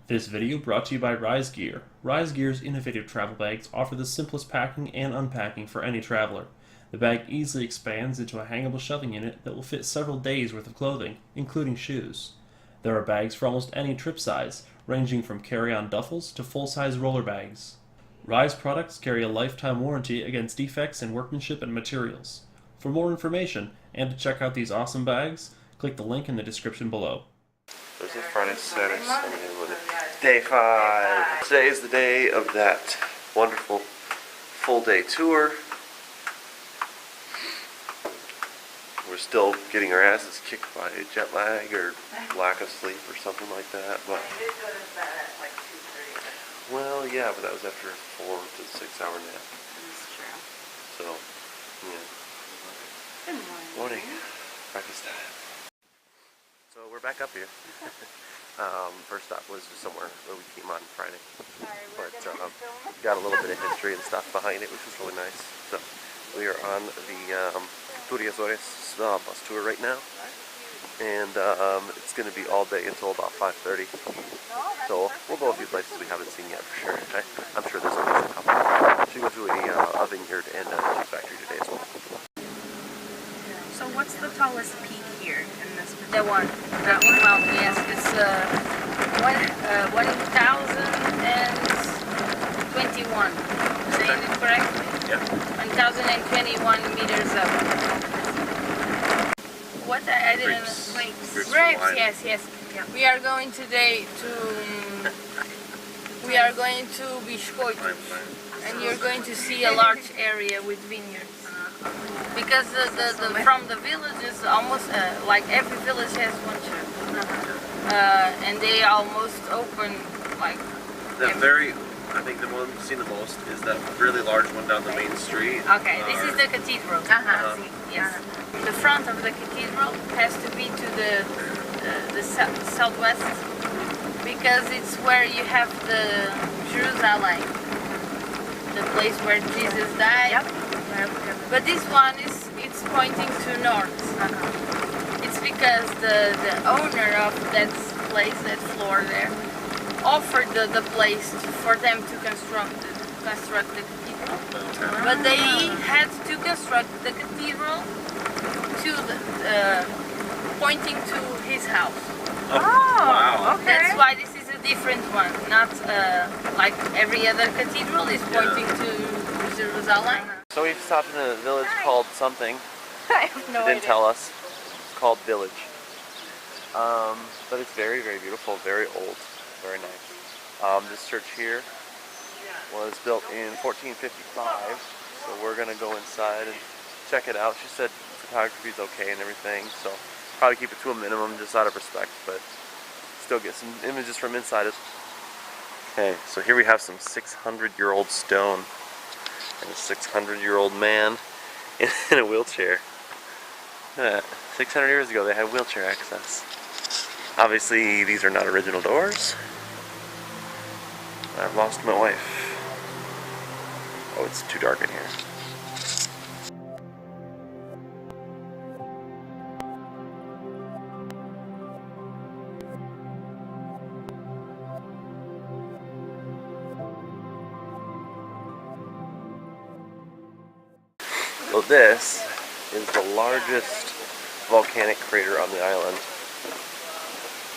This video brought to you by Rhys Gear. Rhys Gear's innovative travel bags offer the simplest packing and unpacking for any traveler. The bag easily expands into a hangable shelving unit that will fit several days' worth of clothing, including shoes. There are bags for almost any trip size, ranging from carry-on duffels to full-size roller bags. Rhys products carry a lifetime warranty against defects in workmanship and materials. For more information and to check out these awesome bags, click the link in the description below. Thursday, Friday, Saturday, Sunday, Monday. Day 5. Today is the day of that wonderful full day tour. We're still getting our asses kicked by jet lag or lack of sleep or something like that. But well, yeah, but that was after a 4 to 6 hour nap. That's true. So, yeah. Good morning. Morning. Breakfast time. So we're back up here. First stop was just somewhere where we came on Friday. But got a little bit of history and stuff behind it, which was really nice. So we are on the Azores bus tour right now. And it's going to be all day until about 5:30. So we'll go a few places we haven't seen yet for sure. I'm sure there's a couple. Should go to a vineyard and a cheese factory today as well. So what's the tallest peak here in this The particular? one, the big mountain, yes, it's 1,021. Saying it correctly? Yeah. 1,021 meters up. What I didn't Grapes. grapes, yes. Yeah. We are going today to Biscoito, and you're going to see a large area with vineyards. Because from the villages, almost like every village has one church, and they almost open like. I think the one we've seen the most is that really large one down the main street. Okay, this is the cathedral. Yes, the front of the cathedral has to be to the southwest because it's where you have the Jerusalem, the place where Jesus died. Yep. But this one it's pointing to north. It's because the owner of that place, that floor there, offered the place for them to construct the cathedral. But they had to construct the cathedral to pointing to his house. Oh, okay. That's why this is a different one, not like every other cathedral is pointing to Jerusalem. So we've stopped in a village called something. I have no They didn't idea. tell us. It's called Village. But it's very, very beautiful, very old, very nice. This church here was built in 1455, so we're gonna go inside and check it out. She said photography is okay and everything, so probably keep it to a minimum just out of respect, but still get some images from inside it. Okay, so here we have some 600-year-old stone and a 600-year-old man in a wheelchair. 600 years ago they had wheelchair access. Obviously these are not original doors. I've lost my wife. Oh, it's too dark in here. So this is the largest volcanic crater on the island,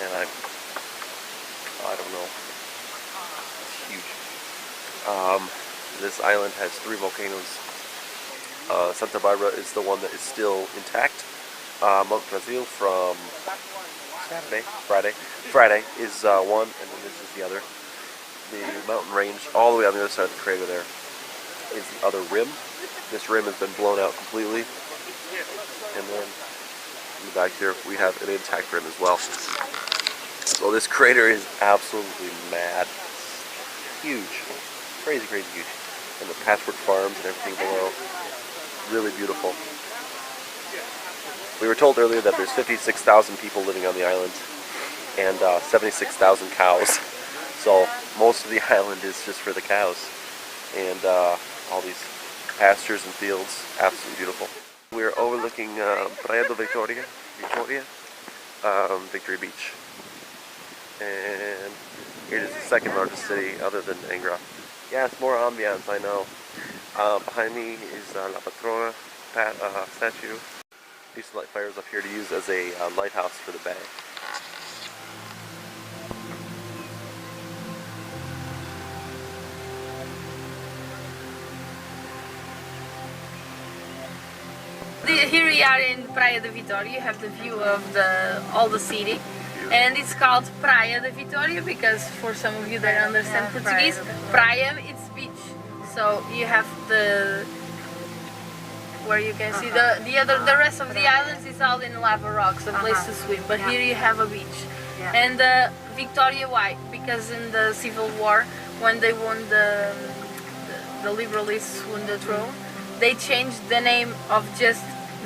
and I don't know, it's huge. This island has 3 volcanoes. Santa Barbara is the one that is still intact. Mount Brazil from Friday is one, and then this is the other. The mountain range all the way on the other side of the crater there is the other rim. This rim has been blown out completely, and then in the back here we have an intact rim as well. So this crater is absolutely mad. Huge. Crazy, crazy huge. And the patchwork farms and everything below. Really beautiful. We were told earlier that there's 56,000 people living on the island and 76,000 cows. So most of the island is just for the cows. And all these pastures and fields. Absolutely beautiful. We're overlooking Praia do Victoria, Victory Beach. And It is the second largest city other than Angra. Yeah, it's more ambiance, I know. Behind me is La Patrona statue. I used to light fires up here to use as a lighthouse for the bay. Here we are in Praia da Vitória. You have the view of all the city, and it's called Praia da Vitória because for some of you that understand Portuguese, praia it's beach. So you have where you can see the rest of the islands is all in lava rocks, a place to swim. But here you have a beach. And Victoria, why? Because in the Civil War, when they won the Liberalists won the throne, they changed the name of just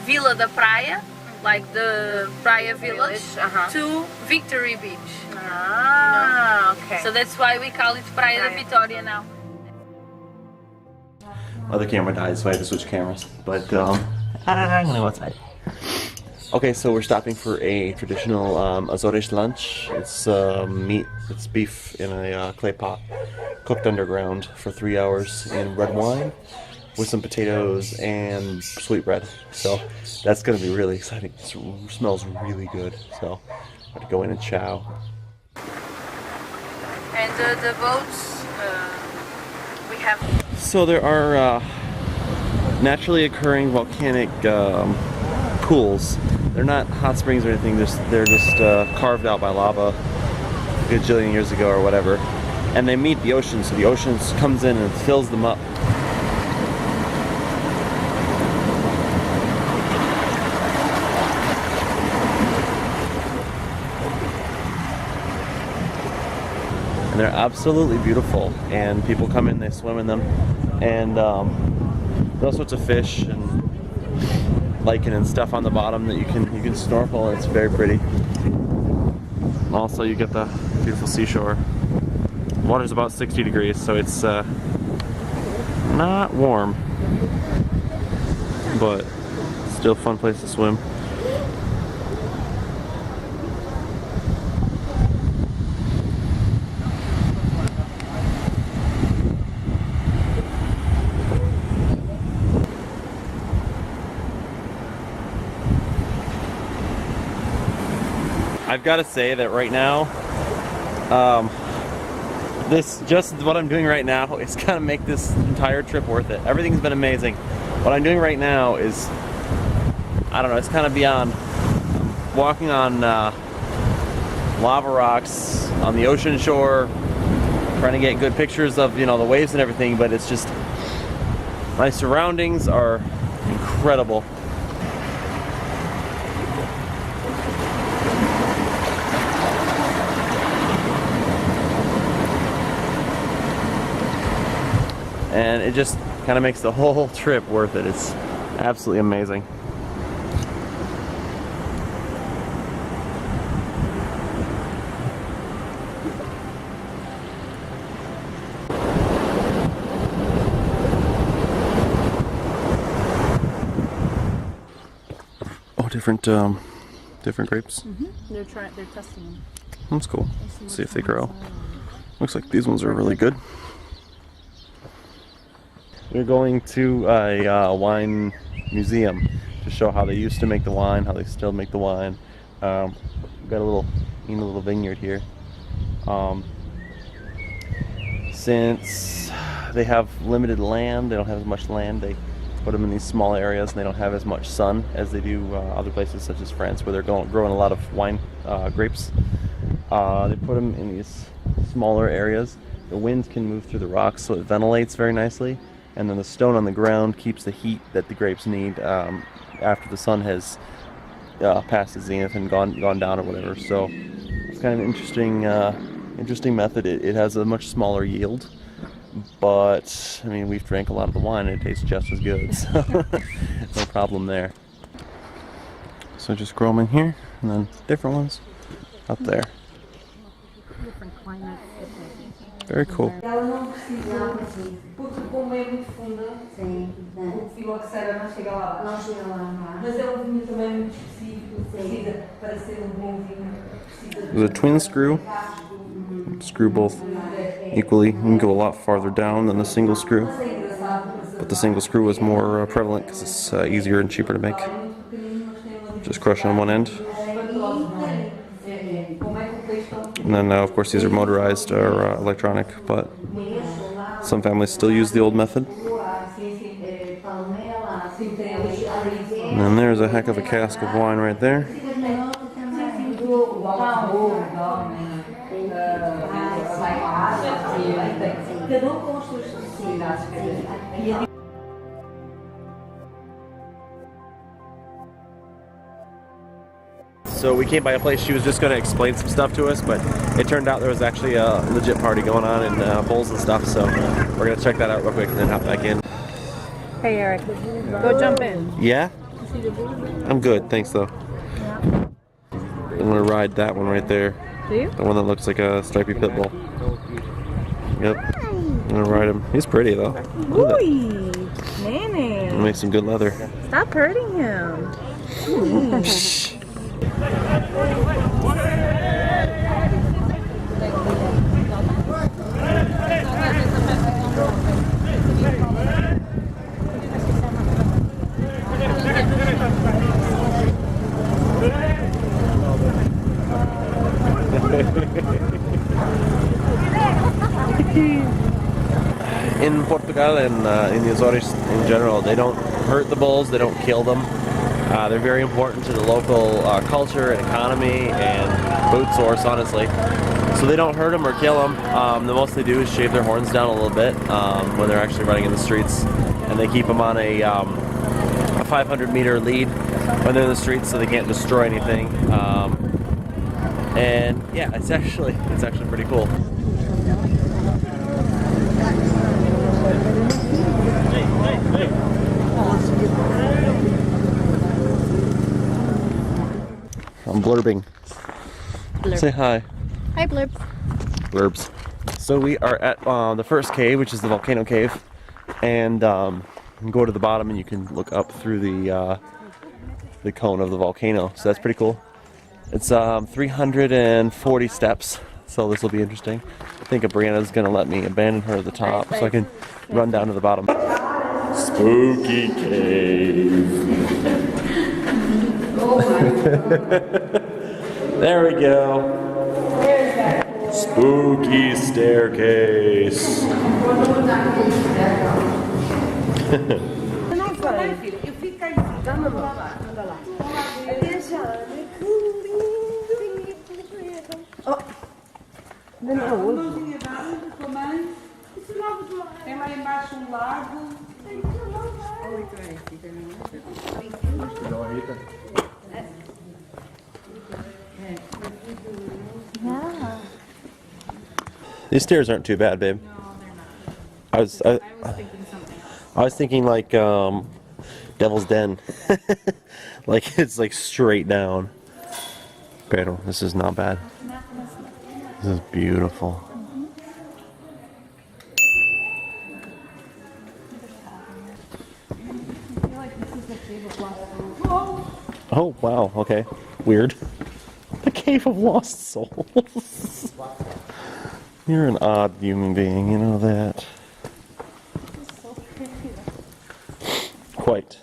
Vila da Praia, like the Praia village, to Victory Beach. Ah, okay. So that's why we call it Praia da Vitória now. Other camera died, so I had to switch cameras. But I'm gonna go outside. Okay, so we're stopping for a traditional Azores lunch. It's meat, it's beef in a clay pot, cooked underground for 3 hours in red wine, with some potatoes and sweetbread. So that's gonna be really exciting. It smells really good. So I have to go in and chow. And the boats, we have. So there are naturally occurring volcanic pools. They're not hot springs or anything. They're just carved out by lava a gajillion years ago or whatever. And they meet the ocean, so the ocean comes in and fills them up. And they're absolutely beautiful, and people come in, they swim in them, and all sorts of fish and lichen and stuff on the bottom that you can snorkel, and it's very pretty. Also, you get the beautiful seashore. Water's about 60 degrees, so it's not warm, but still a fun place to swim. I've got to say that right now, just what I'm doing right now is gonna make this entire trip worth it. Everything's been amazing. What I'm doing right now is, I don't know, it's kind of beyond. I'm walking on lava rocks on the ocean shore, trying to get good pictures of, you know, the waves and everything, but it's just, my surroundings are incredible. And it just kind of makes the whole trip worth it. It's absolutely amazing. Oh, different grapes. They're testing them. That's cool. Let's see if they grow. Looks like these ones are really good. We're going to a wine museum to show how they used to make the wine, how they still make the wine. We've got a little vineyard here. Since they have limited land, they don't have as much land, they put them in these small areas, and they don't have as much sun as they do other places such as France, where they're growing a lot of wine grapes. They put them in these smaller areas. The wind can move through the rocks, so it ventilates very nicely. And then the stone on the ground keeps the heat that the grapes need after the sun has passed the zenith and gone down or whatever. So it's kind of an interesting method. It has a much smaller yield, but I mean, we've drank a lot of the wine and it tastes just as good, so no problem there. So just grow them in here, and then different ones up there. Different climates. Very cool. Ela não precisou, porque como é muito funda, o filoxera não chega lá abaixo. Mas é um vinho também muito específico, precisa, para ser um bom vinho, precisa de... The twin screw screw both equally. You can go a lot farther down than the single screw, but the single screw is more prevalent because it's easier and cheaper to make. Just crush on one end. And then of course these are motorized or electronic, but some families still use the old method. And then there's a heck of a cask of wine right there. So we came by a place she was just going to explain some stuff to us, but it turned out there was actually a legit party going on and bowls and stuff, so we're going to check that out real quick and then hop back in. Hey Eric, go jump in. Yeah? I'm good, thanks though. I'm going to ride that one right there. Do you? The one that looks like a stripy pit bull. Yep. I'm going to ride him. He's pretty though. Ooh, Nene. Make some good leather. Stop hurting him. In Portugal and in the Azores in general, they don't hurt the bulls, they don't kill them. They're very important to the local culture and economy and food source, honestly. So they don't hurt them or kill them. The most they do is shave their horns down a little bit when they're actually running in the streets, and they keep them on a 500-meter lead when they're in the streets, so they can't destroy anything. And yeah, it's actually pretty cool. I'm blurbing. Blurb. Say hi. Hi Blurb. Blurbs. So we are at the first cave, which is the Volcano Cave, and you can go to the bottom and you can look up through the cone of the volcano. So that's pretty cool. It's 340 steps, so this will be interesting. I think Brianna's gonna let me abandon her at the top so I can run down to the bottom. Spooky cave. There we go. Spooky staircase. Tem lá embaixo lago. These stairs aren't too bad, babe. I was thinking like Devil's Den. Like it's like straight down. Pero this is not bad. This is beautiful. Oh wow, okay. Weird. The Cave of Lost Souls. You're an odd human being, you know that. Quite.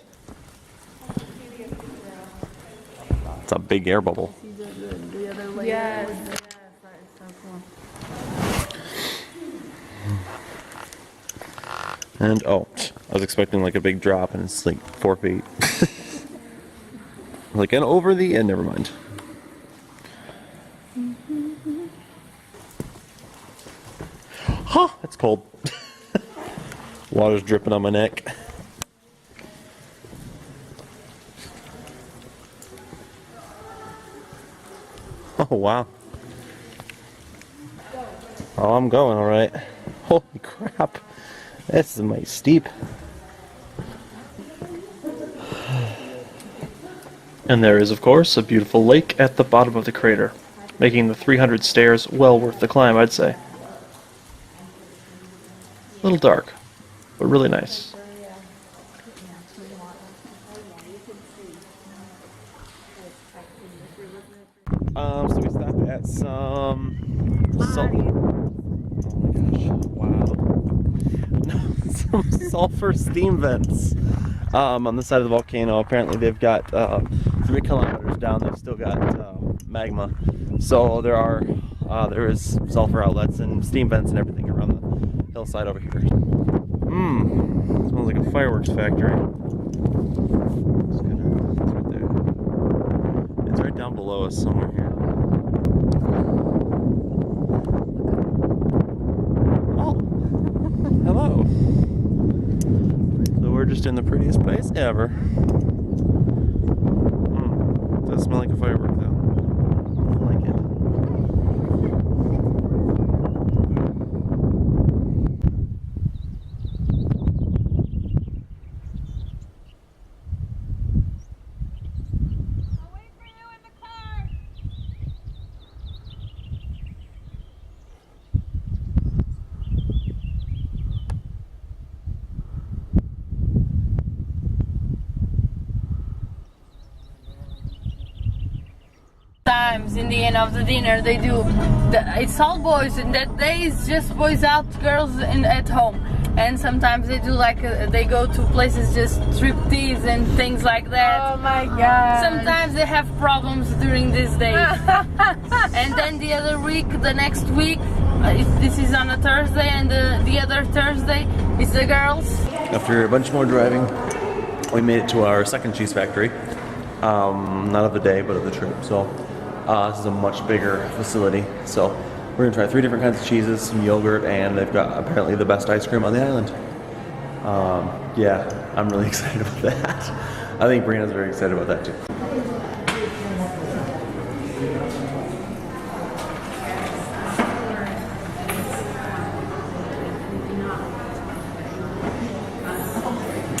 It's a big air bubble. Yes. And oh, I was expecting like a big drop and it's like 4 feet. Like and over the end, never mind. Huh, it's cold. Water's dripping on my neck. Oh wow. Oh, I'm going all right. Holy crap. This is mighty steep. And there is, of course, a beautiful lake at the bottom of the crater, making the 300 stairs well worth the climb, I'd say. A little dark, but really nice. So we stopped at some Some sulfur steam vents on the side of the volcano. Apparently they've got 3 kilometers down, they've still got magma. So there is sulfur outlets and steam vents and everything around the hillside over here. Smells like a fireworks factory. It's right there. It's right down below us somewhere here. Hello. So we're just in the prettiest place ever. Does smell like a firework though. I like it. Times in the end of the dinner they do it's all boys, and that day is just boys out, girls at home. And sometimes they do like they go to places just striptease and things like that. Oh my god. Sometimes they have problems during these days. And then the other week, the next week, this is on a Thursday, and the other Thursday is the girls. After a bunch more driving, we made it to our second cheese factory. Not of the day, but of the trip. So this is a much bigger facility. So we're gonna try 3 different kinds of cheeses, some yogurt, and they've got apparently the best ice cream on the island. Yeah, I'm really excited about that. I think Brianna's very excited about that too.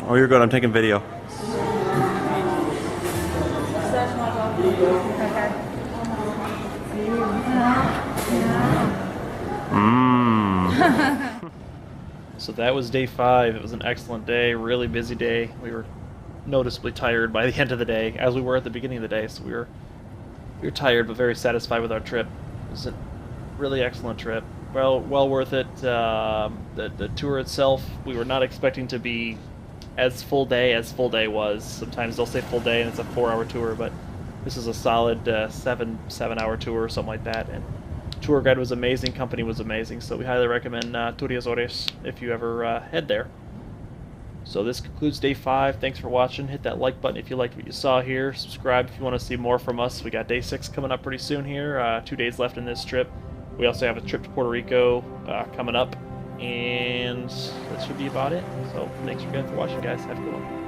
Oh, you're good. I'm taking video. So that was day 5. It was an excellent day, really busy day. We were noticeably tired by the end of the day, as we were at the beginning of the day. So we were tired, but very satisfied with our trip. It was a really excellent trip. Well worth it. The tour itself, we were not expecting to be as full day as full day was. Sometimes they'll say full day and it's a 4-hour tour, but this is a solid 7-hour tour or something like that. And tour guide was amazing, company was amazing, so we highly recommend Azores if you ever head there. So this concludes day 5. Thanks for watching. Hit that like button if you liked what you saw here. Subscribe if you want to see more from us. We got day 6 coming up pretty soon here. 2 days left in this trip. We also have a trip to Puerto Rico coming up, and that should be about it. So thanks again for watching, guys. Have a good one.